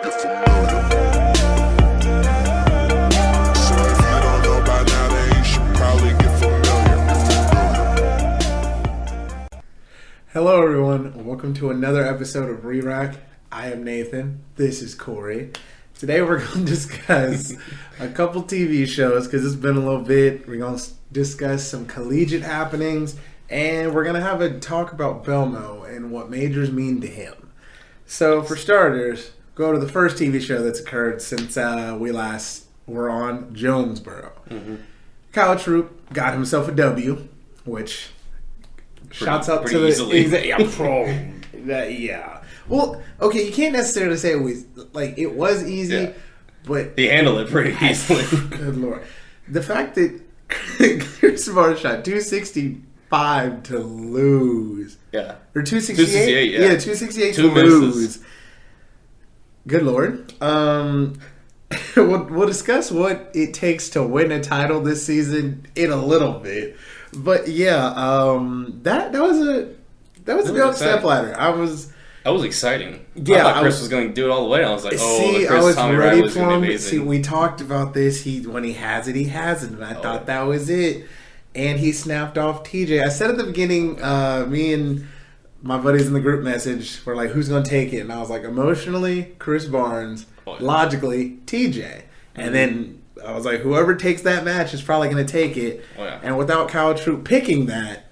get familiar. So if you don't know by now, then you should probably get familiar. Hello everyone, and welcome to another episode of Re-Rack. I am Nathan. This is Cory. Today we're going to discuss a couple TV shows because it's been a little bit. We're going to discuss some collegiate happenings, and we're going to have a talk about Belmo and what majors mean to him. So for starters, go to the first TV show that's occurred since we last were on, Jonesboro. Mm-hmm. Kyle Troup got himself a W, which shouts out to the yeah. Well, okay, you can't necessarily say it was easy, but he handled it pretty easily. Good Lord. The fact that Kris Prather shot 265 to lose. Yeah. Or 268? Yeah, 268 to lose. Good Lord. We'll discuss what it takes to win a title this season in a little bit. But yeah, that was a good step ladder. That was exciting. Yeah, I thought Kris was going to do it all the way. I was like, the I was Tommy ready Riley's for going to him. be amazing. See, we talked about this. When he has it, he has it. And I thought that was it. And he snapped off TJ. I said at the beginning, me and my buddies in the group message were like, who's going to take it? And I was like, emotionally, Chris Barnes. Logically, TJ. And then I was like, whoever takes that match is probably going to take it. And without Kyle Troup picking that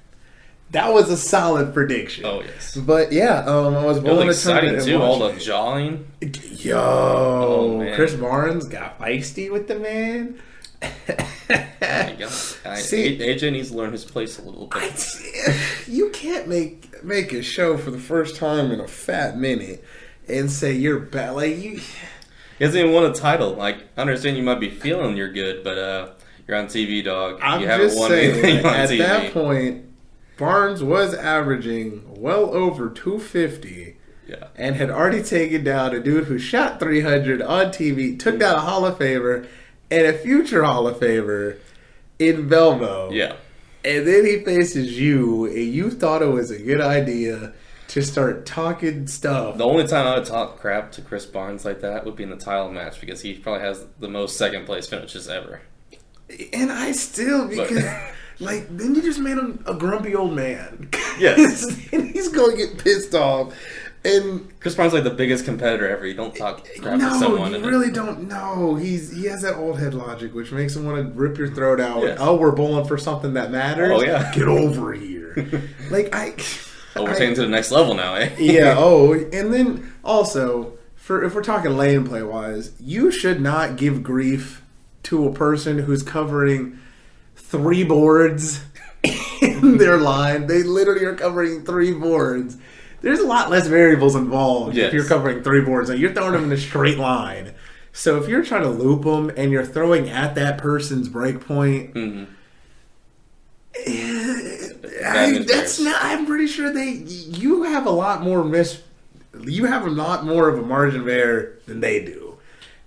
was a solid prediction. Oh, yes. But yeah, I was willing to turn it too. All the jawing. Chris Barnes got feisty with the man. AJ needs to learn his place a little bit. You can't make a show for the first time in a fat minute and say you're bad. He hasn't even won a title. Like, I understand you might be feeling you're good, but you're on TV, dog. You haven't won anything on at TV. At that point, Barnes was averaging well over 250 and had already taken down a dude who shot 300 on TV, took down a Hall of Famer and a future Hall of Famer in Belmo. Yeah. And then he faces you, and you thought it was a good idea to start talking stuff. The only time I would talk crap to Chris Barnes like that would be in the title match because he probably has the most second place finishes ever. And I still, because... then you just made him a grumpy old man. Yes. And he's going to get pissed off. And Chris Barnes is like the biggest competitor ever. You don't talk crap to someone. No, you really don't know. He has that old head logic, which makes him want to rip your throat out. Yes. Oh, we're bowling for something that matters? Oh, yeah. Get over here. We're taking to the next level now, eh? Yeah, and then also, if we're talking lane play-wise, you should not give grief to a person who's covering 3 boards in their line. They literally are covering 3 boards. There's a lot less variables involved if you're covering 3 boards. You're throwing them in a straight line. So if you're trying to loop them and you're throwing at that person's break point, I'm pretty sure you have a lot more of a margin of error than they do.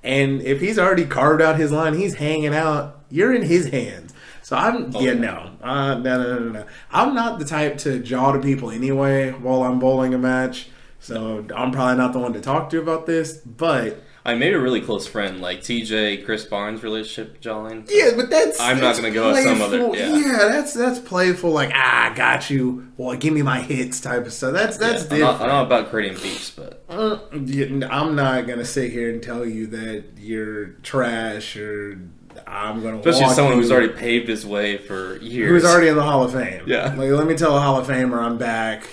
And if he's already carved out his line, he's hanging out, you're in his hands. So no. I'm not the type to jaw to people anyway while I'm bowling a match. So I'm probably not the one to talk to about this. But I made a really close friend, like TJ Chris Barnes relationship jawing. Yeah, but I'm not going to go at some other. Yeah, that's playful. Like I got you. Well, give me my hits type of stuff. That's different. I'm not about creating beefs, but I'm not going to sit here and tell you that you're trash or. I'm gonna especially someone who's already paved his way for years, who's already in the Hall of Fame. Yeah, let me tell a Hall of Famer I'm back.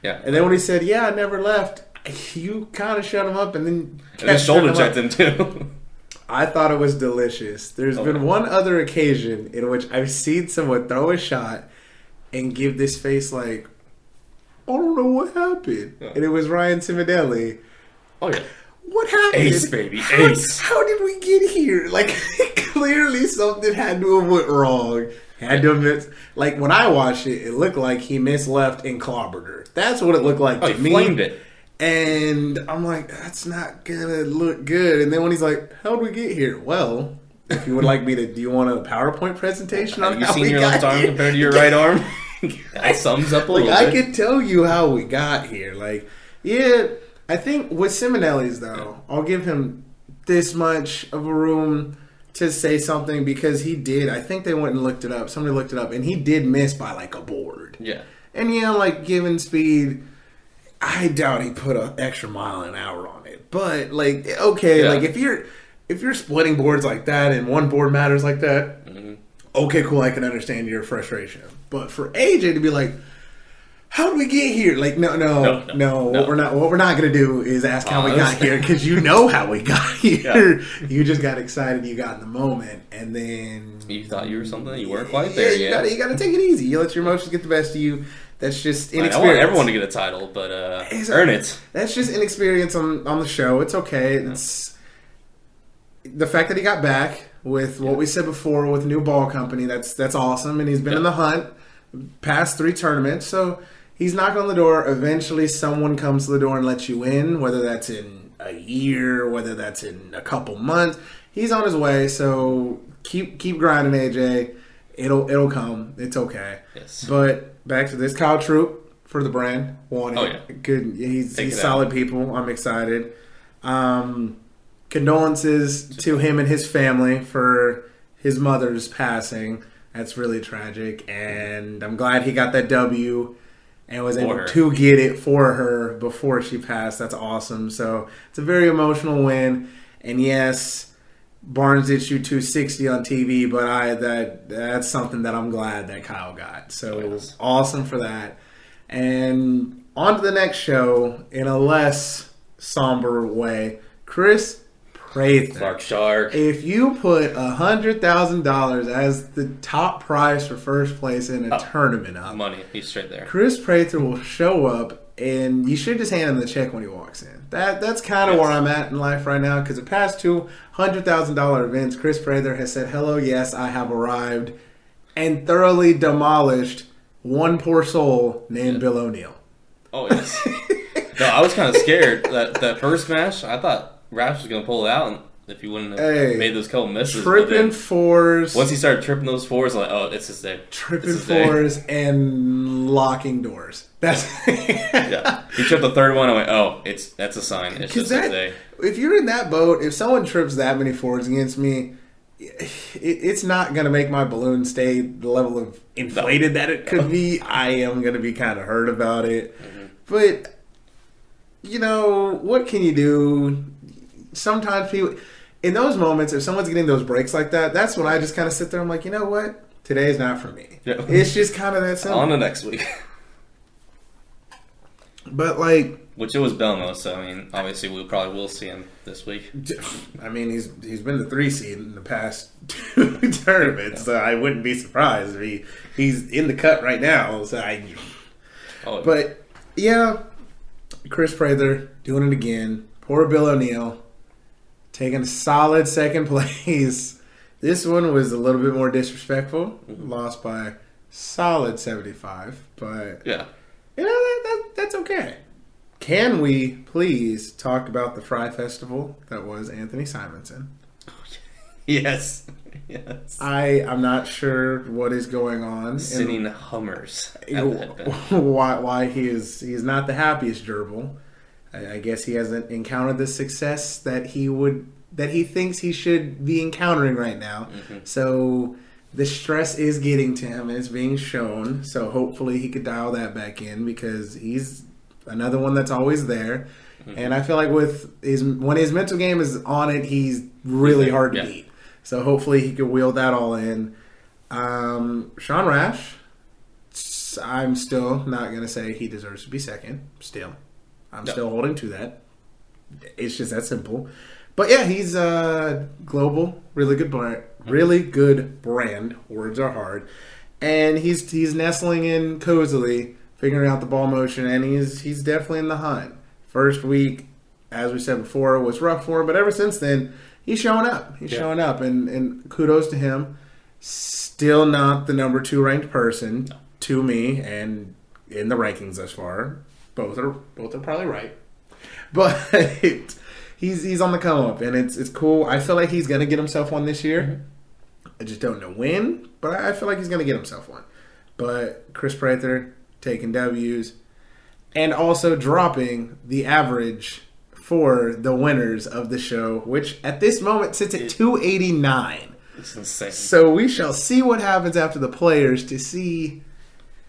Yeah. And then when he said, "Yeah, I never left," you kind of shut him up, and then shoulder checked him too. I thought it was delicious. There's been one other occasion in which I've seen someone throw a shot and give this face like, "I don't know what happened," and it was Ryan Cimadelli. Oh yeah. What happened? Ace, baby. Ace. How did we get here? Clearly something had to have went wrong. Had to have missed. When I watched it, it looked like he missed left and clobbered her. That's what it looked like to me. Flamed it. And I'm like, that's not going to look good. And then when he's like, how'd we get here? Well, if you would like me to, do you want a PowerPoint presentation on how we got here? Have you seen your left arm compared to your right arm? That sums up a little bit. I could tell you how we got here. I think with Simonelli's, though, I'll give him this much of a room to say something because he did. I think they went and looked it up. Somebody looked it up, and he did miss by like a board. Yeah. And like given speed, I doubt he put an extra mile an hour on it. But like, okay, like if you're splitting boards like that and one board matters like that, okay, cool, I can understand your frustration. But for AJ to be like, how did we get here? Like, no. What we're not gonna do is ask how we got here because you know how we got here. Yeah. You just got excited. You got in the moment, and then you thought you were something. You weren't quite there yet. You gotta take it easy. You let your emotions get the best of you. That's just inexperience. I want everyone to get a title, but earn it. That's just inexperience on the show. It's okay. It's the fact that he got back with what we said before with new ball company. That's awesome, and he's been in the hunt past 3 tournaments. So he's knocked on the door. Eventually, someone comes to the door and lets you in. Whether that's in a year, whether that's in a couple months, he's on his way. So keep grinding, AJ. It'll come. It's okay. Yes. But back to this, Kyle Troup for the brand. Won it. Oh, yeah. Good. He's solid people. I'm excited. Condolences to him and his family for his mother's passing. That's really tragic. And I'm glad he got that W and was able to get it for her before she passed. That's awesome. So it's a very emotional win. And yes, Barnes did shoot 260 on TV, but that's something that I'm glad that Kyle got. So it was awesome for that. And on to the next show in a less somber way. Kris Prather. Clark Shark. If you put $100,000 as the top prize for first place in a tournament up, money, he's straight there. Kris Prather will show up, and you should just hand him the check when he walks in. That's kind of where I'm at in life right now, because the past 2 $100,000 events, Kris Prather has said, hello, yes, I have arrived, and thoroughly demolished one poor soul named Bill O'Neill. Oh, yes. No, I was kind of scared. That first match, I thought Raps was going to pull it out if he wouldn't have made those couple misses. Tripping fours. Once he started tripping those fours, I'm like, oh, it's his day. Tripping fours and locking doors. That's yeah. He tripped the third one. I went, oh, that's a sign. It's just his day. If you're in that boat, if someone trips that many fours against me, it's not going to make my balloon stay the level of inflated that it could be. I am going to be kind of hurt about it. Mm-hmm. But, what can you do? Sometimes people, in those moments, if someone's getting those breaks like that, that's when I just kind of sit there. I'm like, you know what? Today's not for me. Yeah. It's just kind of that simple. On to next week. But which it was Belmo, so I mean, obviously we probably will see him this week. I mean, he's been the 3 seed in the past 2 tournaments, so I wouldn't be surprised if he's in the cut right now. So but yeah, Kris Prather doing it again. Poor Bill O'Neill taking a solid 2nd place. This one was a little bit more disrespectful. Mm-hmm. Lost by solid 75, but yeah. That's okay. Can we please talk about the Fry Festival that was Anthony Simonson? Yes. I'm not sure what is going on. Sitting Hummers at the headband. Why he's not the happiest gerbil. I guess he hasn't encountered the success that he thinks he should be encountering right now. Mm-hmm. So the stress is getting to him and it's being shown. So hopefully he could dial that back in because he's another one that's always there. Mm-hmm. And I feel like when his mental game is on it, he's really hard to beat. So hopefully he could wheel that all in. Sean Rash, I'm still not going to say he deserves to be second. I'm still holding to that. It's just that simple. But yeah, he's global, really good brand. Words are hard. And he's nestling in cozily, figuring out the ball motion, and he's definitely in the hunt. First week, as we said before, was rough for him, but ever since then, he's showing up. Showing up, and kudos to him. Still not the number 2 ranked person to me, and in the rankings thus far. Both are probably right, but he's on the come up, and it's cool. I feel like he's gonna get himself one this year. Mm-hmm. I just don't know when, but I feel like he's gonna get himself one. But Kris Prather taking W's, and also dropping the average for the winners of the show, which at this moment sits at 289. It's insane. So we shall see what happens after the players to see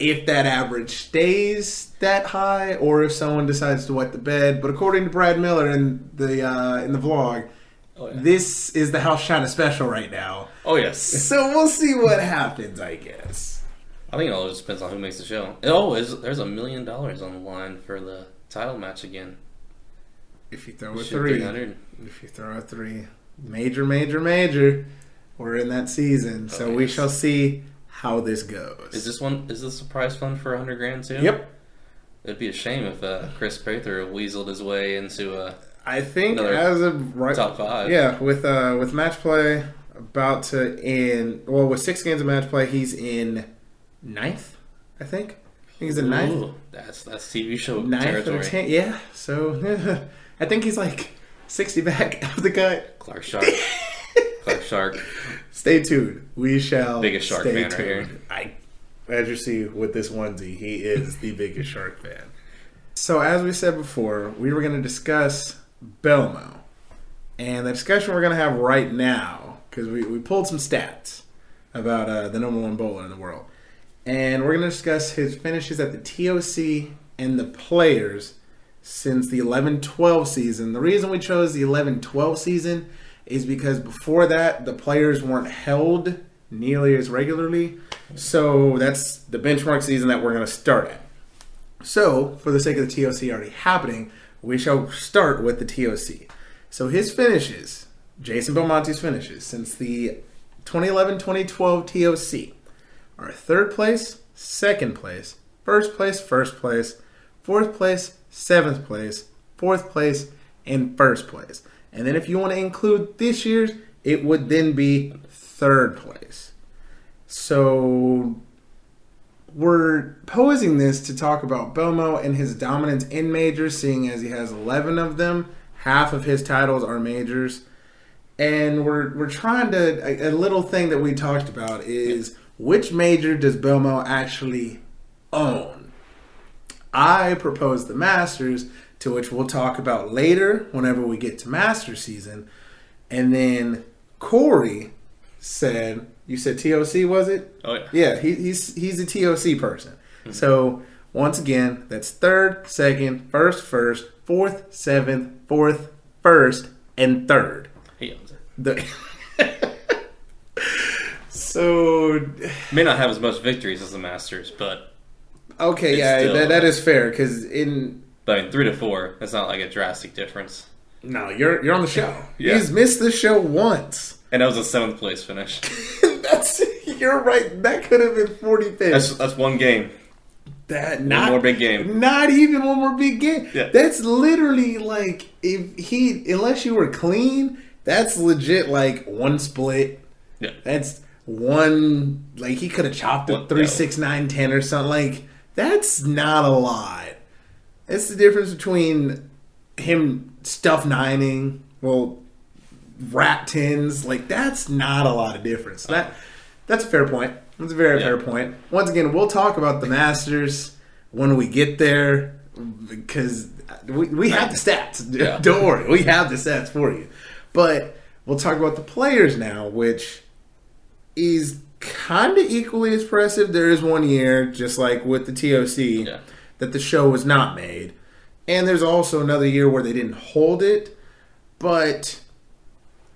if that average stays that high or if someone decides to wet the bed. But according to Brad Miller in the vlog, this is the House China special right now. Oh, yes. So we'll see what happens, I guess. I think it all just depends on who makes the show. Oh, there's $1 million on the line for the title match again. If you throw a three. If you throw a three. Major. We're in that season. So we shall see how this goes. Is this a prize fund for $100,000 too? Yep. It'd be a shame if Kris Prather weaseled his way into I think as a top 5. Yeah, with match play about to end. Well, with 6 games of match play, he's in 9th. I think he's in 9th. Ooh, that's TV show 9th territory. or 10th. Yeah. So I think he's like 60 back of the cut. Clark Shark. Stay tuned. We shall. Biggest Shark stay fan tuned. right here. As you see with this onesie, he is the biggest Shark fan. So as we said before, we were going to discuss Belmo. And the discussion we're going to have right now, because we pulled some stats about the number 1 bowler in the world. And we're going to discuss his finishes at the TOC and the players since the 11-12 season. The reason we chose the 11-12 season is because before that, the players weren't held nearly as regularly. So that's the benchmark season that we're going to start at. So, for the sake of the TOC already happening, we shall start with the TOC. So his finishes, Jason Belmonte's finishes, since the 2011-2012 TOC are 3rd place, 2nd place, 1st place, 1st place, 4th place, 7th place, 4th place, and 1st place. And then if you want to include this year's, it would then be 3rd place. So we're posing this to talk about Belmo and his dominance in majors, seeing as he has 11 of them. Half of his titles are majors. And we're trying to, a little thing that we talked about is which major does Belmo actually own? I proposed the Masters, to which we'll talk about later whenever we get to Masters season. And then Cory said, you said TOC, was it? Oh, yeah. Yeah, he's a TOC person. Mm-hmm. So, once again, that's 3rd, 2nd, 1st, 4th, 7th, 4th, 1st, and 3rd. He owns it. So... May not have as much victories as the Masters, but... Okay, yeah, still, that is fair, because in... But I mean, 3 to 4, that's not like a drastic difference. No, you're on the show. Yeah. He's missed the show once. And that was a 7th place finish. You're right. That could have been 45th. That's one game. One more big game. Not even one more big game. Yeah. That's literally like unless you were clean, that's legit like one split. Yeah. That's one, like he could have chopped a 3, 6, 9, 10 or something. Like that's not a lot. It's the difference between him stuff nining, rat tins. Like that's not a lot of difference. That's a fair point. That's a very fair point. Once again, we'll talk about the Masters when we get there because we have the stats. Yeah. Don't worry. We have the stats for you. But we'll talk about the players now, which is kind of equally as impressive. There is one year, just like with the TOC, that the show was not made. And there's also another year where they didn't hold it. But...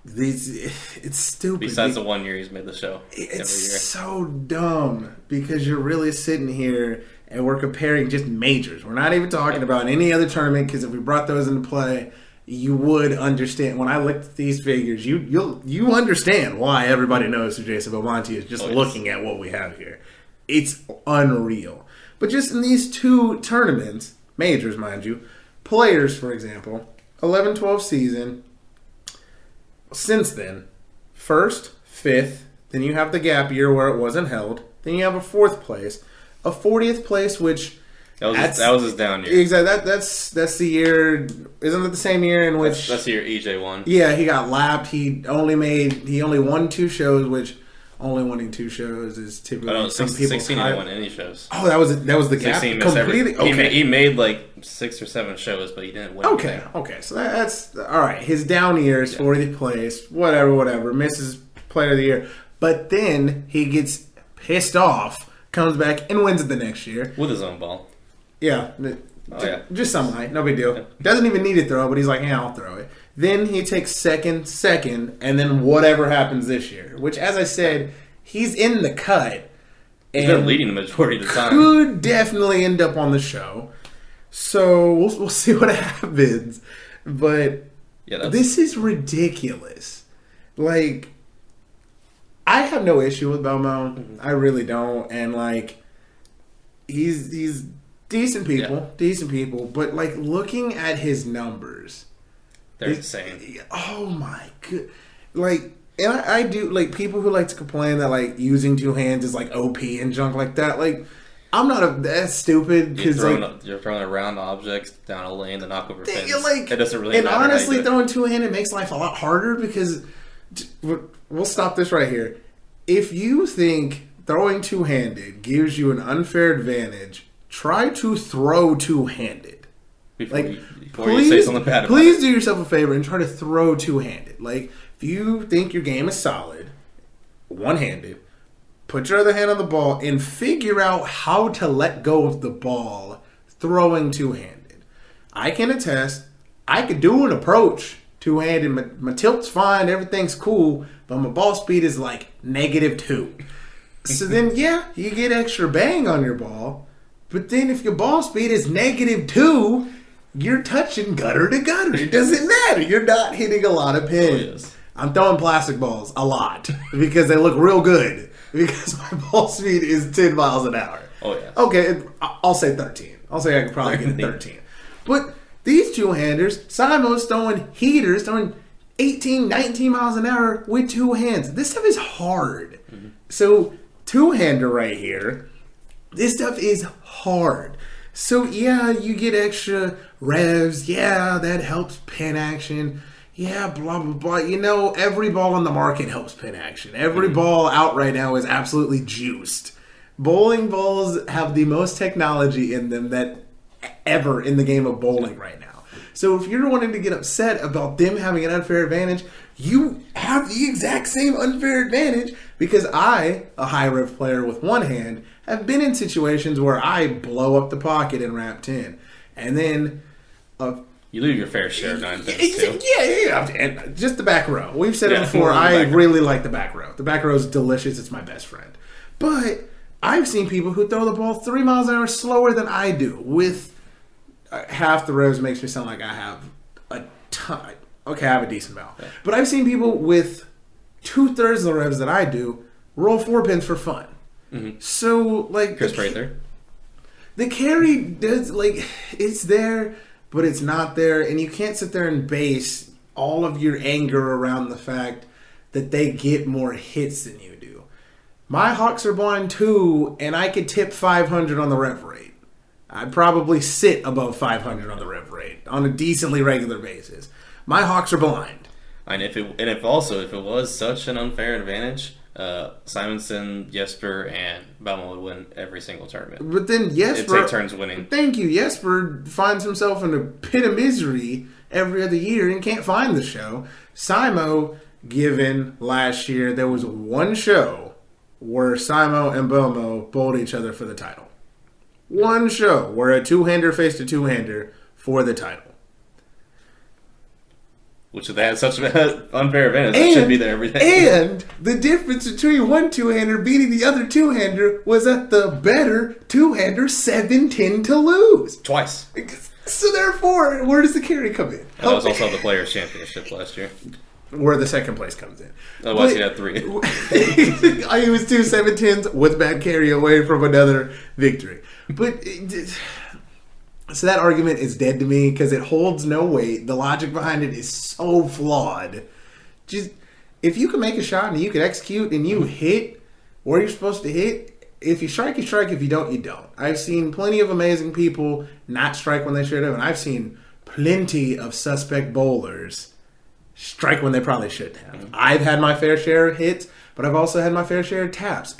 it's stupid. Besides the 1 year he's made the show every year. It's so dumb because you're really sitting here and we're comparing just majors. We're not even talking about any other tournament because if we brought those into play, you would understand. When I looked at these figures, you understand why everybody knows who Jason Belmonte is just looking at what we have here. It's unreal. But just in these 2 tournaments, majors mind you, players for example, 11-12 season. Since then, 1st, 5th, then you have the gap year where it wasn't held. Then you have a 4th place, a 40th place, which that was his down year. Exactly. That's the year. Isn't it the same year in which that's the year EJ won? Yeah, he got lapped. He only won 2 shows, which only winning 2 shows is typically I don't know, some people 16 didn't win any shows. Oh, that was the gap. 16 missed Completely. Okay. He made like 6 or 7 shows, but he didn't win. Okay, anything. okay. So that's all right. His down year is 40th place, whatever. Misses Player of the Year, but then he gets pissed off, comes back and wins it the next year with his own ball. Yeah, just some height, no big deal. Yeah. Doesn't even need to throw, but he's like, yeah, I'll throw it. Then he takes second, and then whatever happens this year, which, as I said, he's in the cut. He's been leading the majority of the time. Could definitely end up on the show. So we'll see what happens. But this is ridiculous. Like, I have no issue with Belmo. Mm-hmm. I really don't. And, like, he's decent people. But, like, looking at his numbers, they're insane. Oh, my God. Like, and I do, like, people who like to complain that, like, using 2 hands is, like, OP and junk like that. Like, I'm not that's stupid. Because you're throwing around objects down a lane to knock over fence. Like, it doesn't really and matter. And honestly, throwing 2-handed makes life a lot harder because we'll stop this right here. If you think throwing 2-handed gives you an unfair advantage, try to throw 2-handed. Before you say something bad about please do yourself a favor and try to throw 2-handed. Like, if you think your game is solid, 1-handed, put your other hand on the ball and figure out how to let go of the ball throwing 2-handed. I can attest, I could do an approach 2-handed. My tilt's fine, everything's cool, but my ball speed is like -2. So then, you get extra bang on your ball, but then if your ball speed is -2, you're touching gutter to gutter. It doesn't matter. You're not hitting a lot of pins. Oh, yes. I'm throwing plastic balls a lot because they look real good because my ball speed is 10 miles an hour. Oh, yeah. Okay, I'll say 13. I'll say I could probably get a 13. But these 2-handers, Simo's throwing heaters, throwing 18, 19 miles an hour with 2 hands. This stuff is hard. Mm-hmm. So, 2-hander right here, this stuff is hard. So, you get extra revs. That helps pin action. Blah, blah, blah. You know, every ball on the market helps pin action. Every ball out right now is absolutely juiced. Bowling balls have the most technology in them that ever in the game of bowling right now. So if you're wanting to get upset about them having an unfair advantage, you have the exact same unfair advantage because I, a high rev player with 1 hand, have been in situations where I blow up the pocket in ramp 10. And then you leave your fair share of 9 things too. Yeah. And just the back row. We've said it before. I really like the back row. The back row is delicious. It's my best friend. But I've seen people who throw the ball 3 miles an hour slower than I do. With half the revs makes me sound like I have a ton. Okay, I have a decent amount. Yeah. But I've seen people with 2/3 of the revs that I do roll 4 pins for fun. Mm-hmm. So, like... Kris Prather. The carry does, like, it's there, but it's not there. And you can't sit there and base all of your anger around the fact that they get more hits than you do. My Hawks are blind too, and I could tip 500 on the rev rate. I'd probably sit above 500 on the rev rate on a decently regular basis. My Hawks are blind. And if it was such an unfair advantage, Simonson, Jesper, and Belmo would win every single tournament. But then Jesper... It'd take turns winning. Thank you. Jesper finds himself in a pit of misery every other year and can't find the show. Simo, given last year, there was 1 show where Simo and Belmo bowled each other for the title. 1 show where a 2-hander faced a 2-hander for the title. Which if they had such an unfair advantage, it should be there every day. And the difference between 1 2-hander beating the other 2-hander was that the better 2-hander 7-10 to lose. Twice. So therefore, where does the carry come in? That was also the Players' Championship last year. Where the second place comes in. Otherwise, you had 3. I was 2 7-10s with bad carry away from another victory. But... So that argument is dead to me because it holds no weight. The logic behind it is so flawed. Just if you can make a shot and you can execute and you hit where you're supposed to hit, if you strike, you strike. If you don't, you don't. I've seen plenty of amazing people not strike when they should have, and I've seen plenty of suspect bowlers strike when they probably shouldn't have. I've had my fair share of hits, but I've also had my fair share of taps.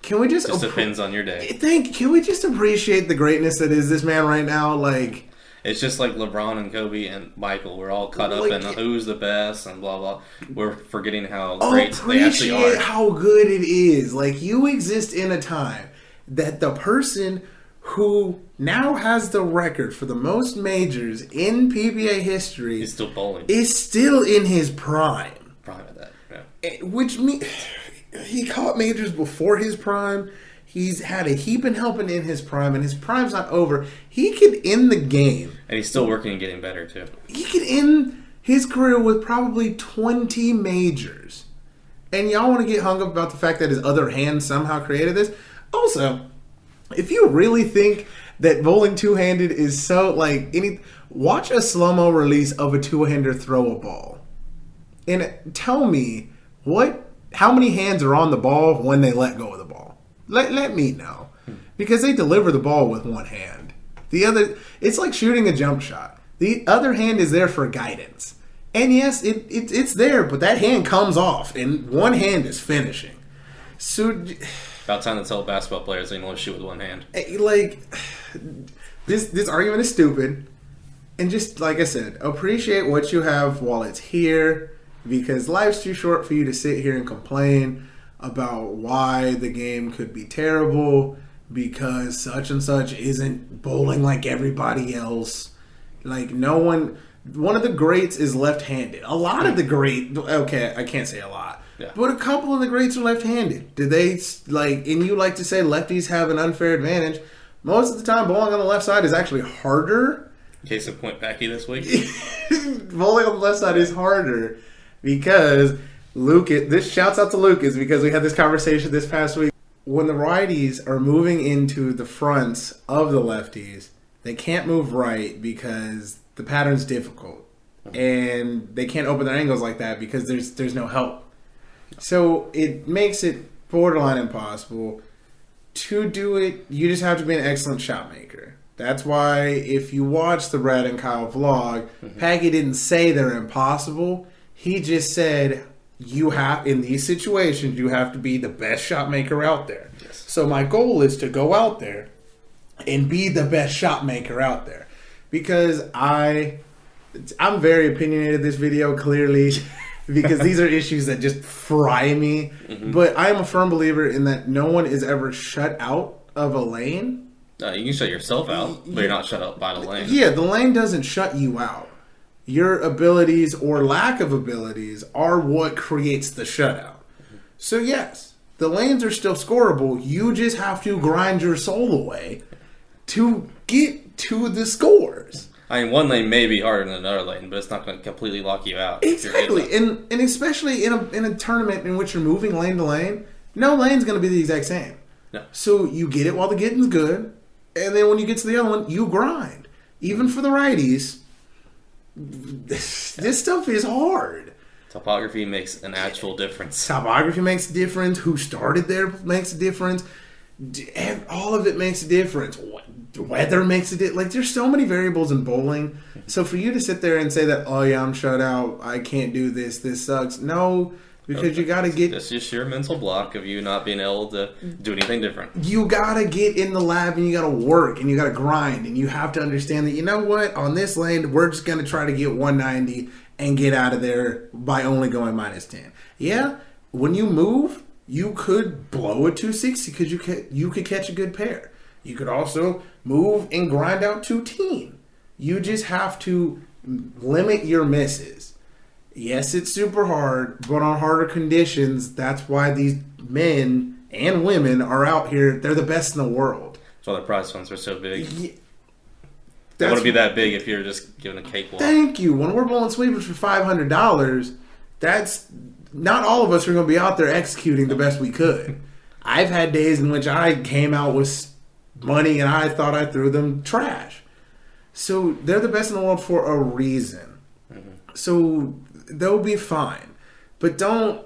Can we just depends on your day. Can we just appreciate the greatness that is this man right now? Like, it's just like LeBron and Kobe and Michael. We're all caught up in who's the best and blah blah. We're forgetting how great they actually are. Appreciate how good it is. Like, you exist in a time that the person who now has the record for the most majors in PBA history is still bowling. Is still in his prime. Prime of that, yeah. Which means he caught majors before his prime. He's had a heaping helping in his prime, and his prime's not over. He could end the game. And he's still working and getting better, too. He could end his career with probably 20 majors. And y'all want to get hung up about the fact that his other hand somehow created this? Also, if you really think that bowling two-handed is so, like, watch a slow-mo release of a two-hander throw a ball. And tell me, how many hands are on the ball when they let go of the ball? Let me know. Because they deliver the ball with one hand. It's like shooting a jump shot. The other hand is there for guidance. And yes, it's there, but that hand comes off, and one hand is finishing. So, about time to tell basketball players they can only shoot with one hand. Like, this argument is stupid. And just, like I said, appreciate what you have while it's here. Because life's too short for you to sit here and complain about why the game could be terrible because such and such isn't bowling like everybody else. Like, one of the greats is left-handed. A lot of the okay, I can't say a lot, but a couple of the greats are left-handed. Do they, and you like to say lefties have an unfair advantage. Most of the time, bowling on the left side is actually harder. Case in point, Packy this week. Bowling on the left side is harder because this shouts out to Lucas because we had this conversation this past week. When the righties are moving into the fronts of the lefties, they can't move right because the pattern's difficult. And they can't open their angles like that because there's no help. So it makes it borderline impossible. To do it, you just have to be an excellent shot maker. That's why if you watch the Brad and Kyle vlog, Packy didn't say they're impossible. He just said, in these situations, you have to be the best shot maker out there. Yes. So my goal is to go out there and be the best shot maker out there. Because I'm very opinionated this video, clearly, because these are issues that just fry me. But I am a firm believer in that no one is ever shut out of a lane. You can shut yourself out, but you're not shut out by the lane. Yeah, the lane doesn't shut you out. Your abilities or lack of abilities are what creates the shutout. So yes, the lanes are still scoreable. You just have to grind your soul away to get to the scores. I mean, one lane may be harder than another lane, but it's not going to completely lock you out. Exactly, and especially in a tournament in which you're moving lane to lane, no lane's going to be the exact same. No. So you get it while the getting's good, and then when you get to the other one, you grind. Even for the righties, this stuff is hard. Topography makes an actual difference. Topography makes a difference. Who started there makes a difference. All of it makes a difference. Weather makes a difference. Like, there's so many variables in bowling. So for you to sit there and say that, oh yeah, I'm shut out, I can't do this, this sucks. No, because you got to get... That's just your mental block of you not being able to do anything different. You got to get in the lab and you got to work and you got to grind. And you have to understand that, you know what, on this lane, we're just going to try to get 190 and get out of there by only going minus 10. Yeah, when you move, you could blow a 260 because you could catch a good pair. You could also move and grind out 210. You just have to limit your misses. Yes, it's super hard, but on harder conditions, that's why these men and women are out here. They're the best in the world. That's why the prize funds are so big. They want to be that big if you're just giving a cakewalk. Thank you. When we're bowling sweepers for $500, that's not all of us are going to be out there executing the best we could. I've had days in which I came out with money and I thought I threw them trash. So they're the best in the world for a reason. So they'll be fine. But don't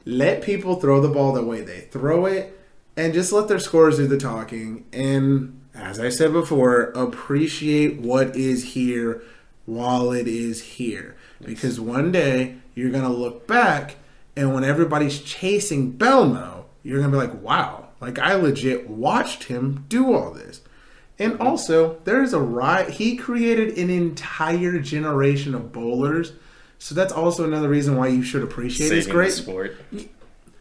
let people throw the ball the way they throw it and just let their scores do the talking. And as I said before, appreciate what is here while it is here. Because one day you're going to look back, and when everybody's chasing Belmo, you're going to be like, wow, like I legit watched him do all this. And also, there's he created an entire generation of bowlers. So that's also another reason why you should appreciate his greatness. Sport.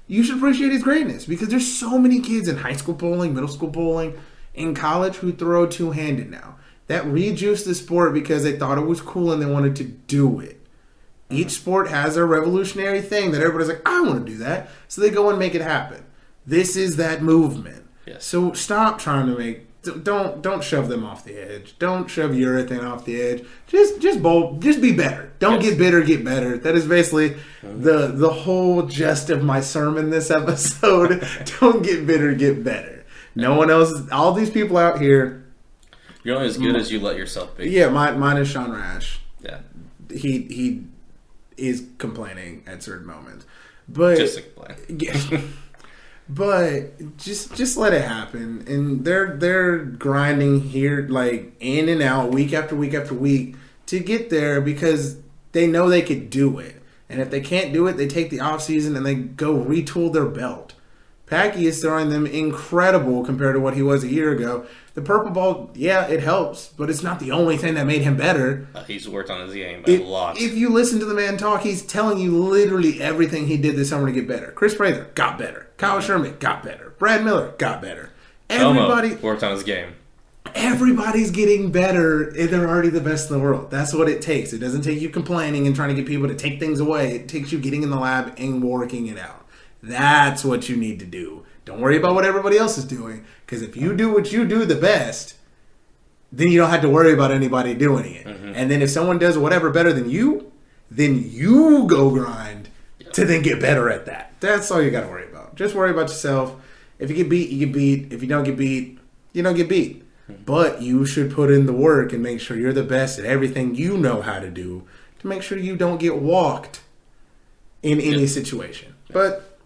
You should appreciate his greatness because there's so many kids in high school bowling, middle school bowling, in college who throw two-handed now. That rejuiced the sport because they thought it was cool and they wanted to do it. Each sport has a revolutionary thing that everybody's like, I want to do that. So they go and make it happen. This is that movement. Yes. So stop trying to make... Don't shove them off the edge. Don't shove urethane off the edge. Just bowl. Just be better. Don't get bitter. Get better. That is basically the whole gist of my sermon this episode. Don't get bitter. Get better. No one else. All these people out here. You're only as good as you let yourself be. Yeah, mine is Sean Rash. Yeah. He is complaining at certain moments, but just to complain. But just let it happen. And they're grinding here like in and out week after week after week to get there because they know they could do it. And if they can't do it, they take the off season and they go retool their belt. Packy is throwing them incredible compared to what he was a year ago. The purple ball, yeah, it helps, but it's not the only thing that made him better. He's worked on his game a lot. If you listen to the man talk, he's telling you literally everything he did this summer to get better. Kris Prather got better. Kyle Sherman got better. Brad Miller got better. Everybody Belmo worked on his game. Everybody's getting better. They're already the best in the world. That's what it takes. It doesn't take you complaining and trying to get people to take things away. It takes you getting in the lab and working it out. That's what you need to do. Don't worry about what everybody else is doing. Because if you do what you do the best, then you don't have to worry about anybody doing it. Mm-hmm. And then if someone does whatever better than you, then you go grind to then get better at that. That's all you got to worry about. Just worry about yourself. If you get beat, you get beat. If you don't get beat, you don't get beat. Mm-hmm. But you should put in the work and make sure you're the best at everything you know how to do to make sure you don't get walked in any situation. But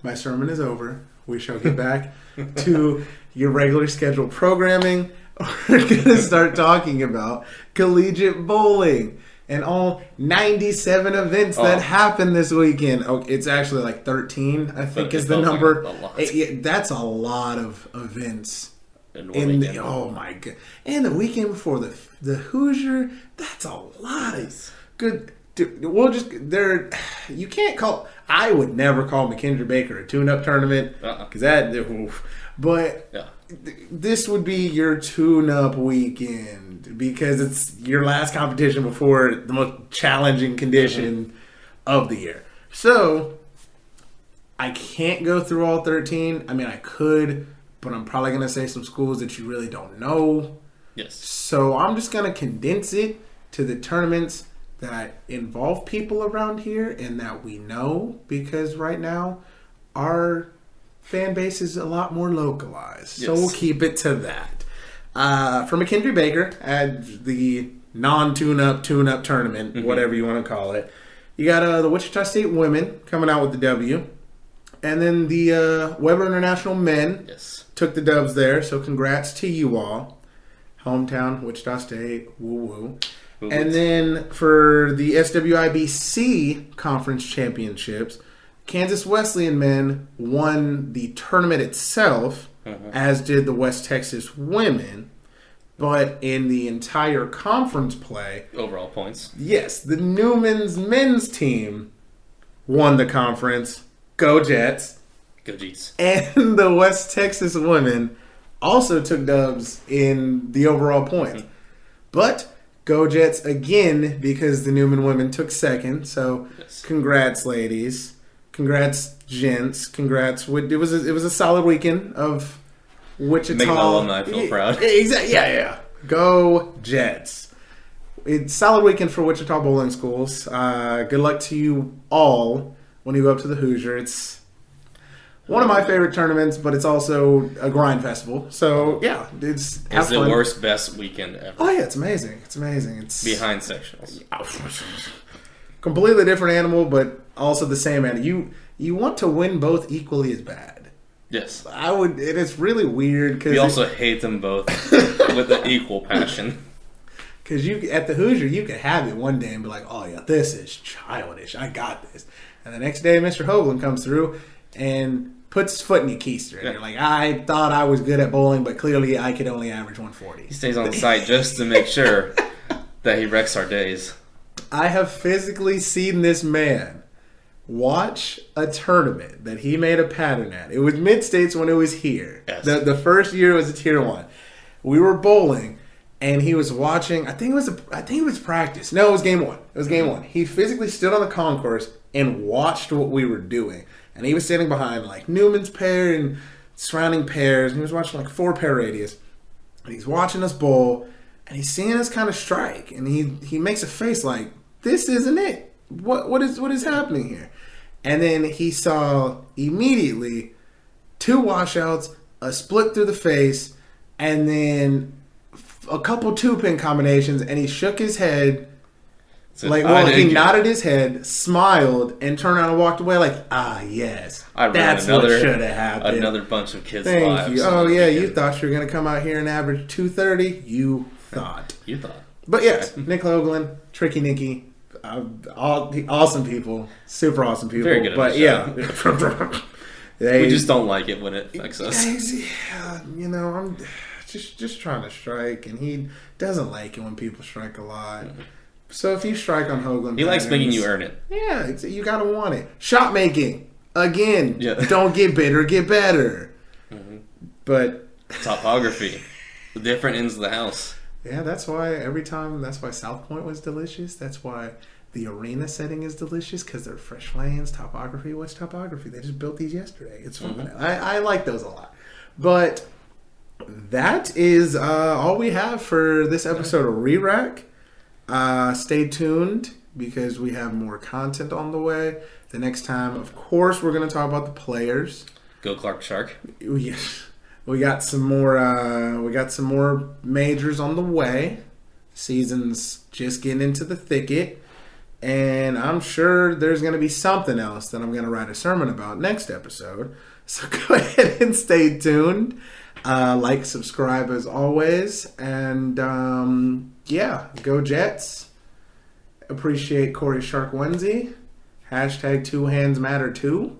my sermon is over. We shall get back to your regular scheduled programming. We're going to start talking about collegiate bowling and all 97 events that happened this weekend. Oh, it's actually like 13, I think is the number. That's a lot of events. Oh my God. And the weekend before the Hoosier, that's a lot of good. Dude, you can't call. I would never call McKendree Baker a tune-up tournament because But this would be your tune-up weekend because it's your last competition before the most challenging condition of the year. So I can't go through all 13. I mean, I could, but I'm probably going to say some schools that you really don't know. Yes. So I'm just going to condense it to the tournaments that involve people around here and that we know, because right now our fan base is a lot more localized. Yes. So we'll keep it to that. For McKendree Baker, at the non-tune-up, tune-up tournament, whatever you want to call it, you got the Wichita State women coming out with the W. And then the Weber International men took the dubs there. So congrats to you all. Hometown, Wichita State, woo-woo. And then for the SWIBC Conference Championships, Kansas Wesleyan men won the tournament itself, as did the West Texas women. But in the entire conference play... Overall points. Yes, the Newman's men's team won the conference. Go Jets. Go Jeets. And the West Texas women also took dubs in the overall points. But... Go Jets again because the Newman women took second. So congrats, ladies. Congrats, gents. Congrats. It was a solid weekend of Wichita. Make my alumni feel proud. Exactly. Yeah. Go Jets. It's a solid weekend for Wichita bowling schools. Good luck to you all when you go up to the Hoosier. It's one of my favorite tournaments, but it's also a grind festival. So, yeah, it's the worst, best weekend ever. Oh, yeah, it's amazing. It's amazing. It's behind sectionals. Completely different animal, but also the same animal. You want to win both equally as bad. Yes. I would. It's really weird because we also hate them both with an equal passion. Because at the Hoosier, you could have it one day and be like, oh, yeah, this is childish. I got this. And the next day, Mr. Hoagland comes through and puts his foot in your keister. And you're like, I thought I was good at bowling, but clearly I could only average 140. He stays on site just to make sure that he wrecks our days. I have physically seen this man watch a tournament that he made a pattern at. It was Mid-States when it was here. Yes. The first year it was a Tier 1. We were bowling, and he was watching. I think it was practice. No, it was game 1. It was game 1. He physically stood on the concourse and watched what we were doing. And he was standing behind like Newman's pair and surrounding pairs. And he was watching like 4-pair radius. And he's watching us bowl, and he's seeing us kind of strike. And he makes a face like, this isn't it. What is happening here? And then he saw immediately 2 washouts, a split through the face, and then a couple 2-pin combinations, and he shook his head. So he nodded his head, smiled, and turned around and walked away like, yes. That's what should have happened. Another bunch of kids' Thank lives. you. Oh, yeah, you thought you were going to come out here and average 230? You thought. You thought. But yes, Nick Hoagland, Tricky Nicky, all awesome people, super awesome people. Very good at but yeah, we just don't like it when it affects us. I'm just trying to strike, and he doesn't like it when people strike a lot. Mm-hmm. So if you strike on Hoagland, he likes making you earn it. Yeah, you gotta want it. Shot making again. Yeah. Don't get bitter, get better. Mm-hmm. But topography, the different ends of the house. Yeah, that's why South Point was delicious. That's why the arena setting is delicious, because they're fresh lanes. Topography, what's topography? They just built these yesterday. It's fun. Mm-hmm. I like those a lot. But that is all we have for this episode of Re-Rack. Stay tuned, because we have more content on the way. The next time, of course, we're going to talk about the players. Go Clark Shark. Yes. We got some more majors on the way. Season's just getting into the thicket. And I'm sure there's going to be something else that I'm going to write a sermon about next episode. So go ahead and stay tuned. Like, subscribe as always. And go Jets. Appreciate Cory Shark Wednesday. # 2 hands matter too.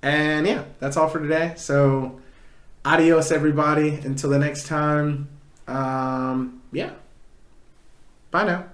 And yeah, that's all for today. So adios, everybody. Until the next time. Bye now.